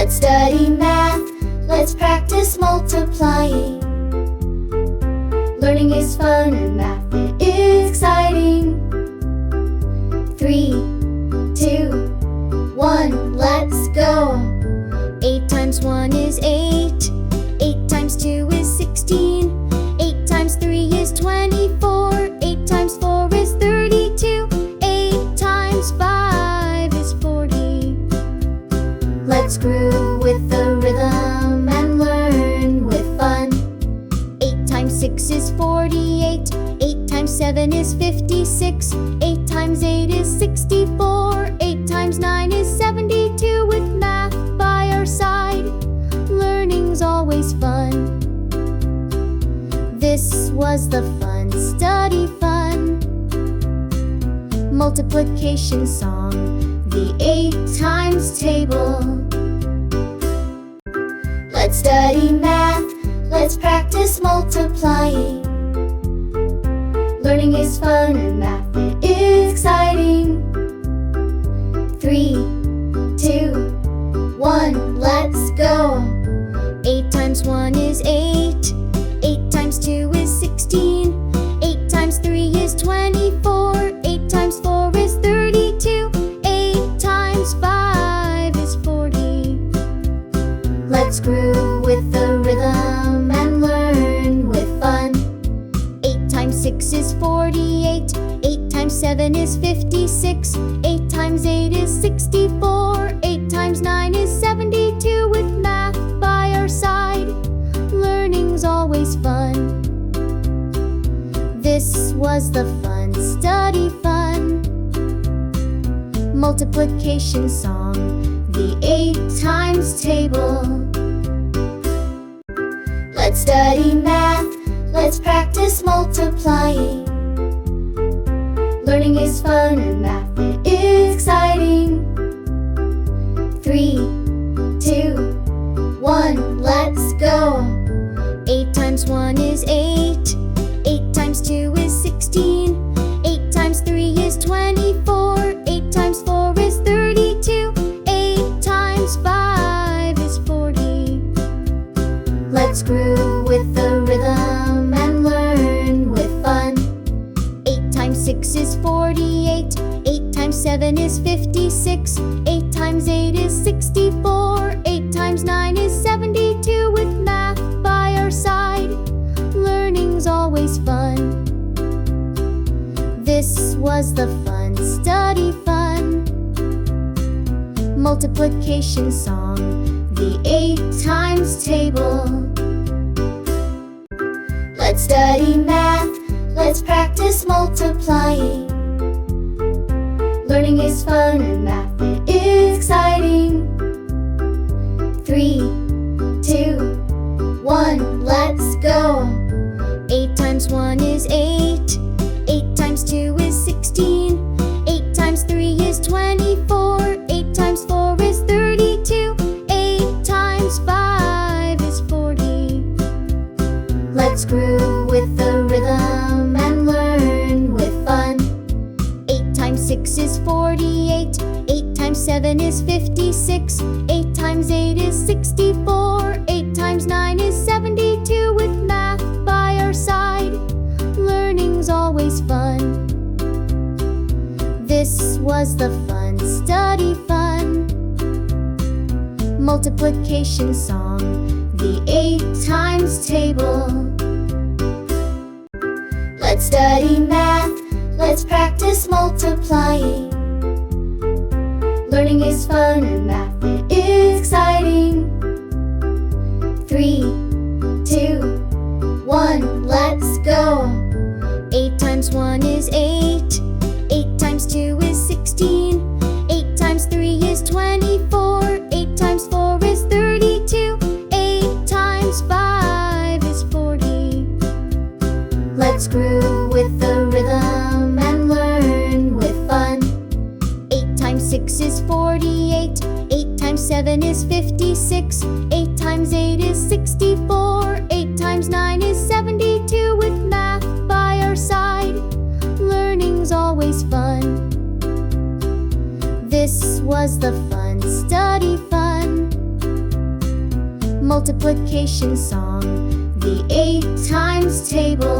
Let's study math, let's practice multiplying. Learning is fun and math it is exciting. 3, 2, 1, let's go. 8 times 1 is 8. 8 times 2 is 16. 8 times 3 is 24. 8 times 4 is 32. 8 times 5 is 40. Let's groove with the rhythm and learn with fun. 8 times 6 is 48. 8 times 7 is 56. 8 times 8 is 64. 8 times 9 is 72. With math by our side, learning's always fun. This was the fun study fun. Multiplication song, the 8 times table. Let's study math, let's practice multiplying. Learning is fun and math it is exciting. 3, 2, 1, let's go. 8 times 1 is 8. 8 times 2 is 16. 8 times 3 is 24. 8 times 4 is 32. 8 times 5 is 40. Let's groove with the rhythm and learn with fun. 8 times 6 is 48. 8 times 7 is 56. 8 times 8 is 64. 8 times 9 is 72. With math by our side, learning's always fun. This was the fun study fun. Multiplication song, the 8 times table. Let's study math, let's practice multiplying. Learning is fun and math it is exciting. 3, 2, 1, let's go. 8 times 1 is 8. 8 times 2 is 16. 8 times 3 is 24. 8 times 4 is 32. 8 times 5 is 40. Let's groove with the rhythm and learn with fun. 8 times 6 is 48. 8 times 7 is 56. 8 times 8 is 64. 8 times 9 is 72. With math by our side, learning's always fun. This was the fun study fun. Multiplication song, the 8 times table. Let's study math, let's practice multiplying. Learning is fun and math it is exciting. 3, 2, 1, let's go. 8 times 1 is 8. 8 times 2 is 16. 8 times 3 is 24. 8 times 4 is 32. 8 times 5 is 40. Let's groove with the rhythm and learn with fun. 8 times 6 is 48. 8 times 7 is 56. 8 times 8 is 64. 8 times 9 is 72. With math by our side, learning's always fun. This was the fun study fun. Multiplication song, the 8 times table. Let's study math, let's practice multiplying. Learning is fun and math it is exciting. 3, 2, 1, let's go. 8 times 1 is 8. 8 times 2 is 16. 8 times 3 is 24. 8 times 4 is 32. 8 times 5 is 40. Let's groove with the rhythm and learn with fun. 8 times 6 is 48. 8 times 7 is 56. 8 times 8 is 64. 8 times 9 is 72. With math by our side, learning's always fun. This was the fun study fun. multiplication song. The 8 times table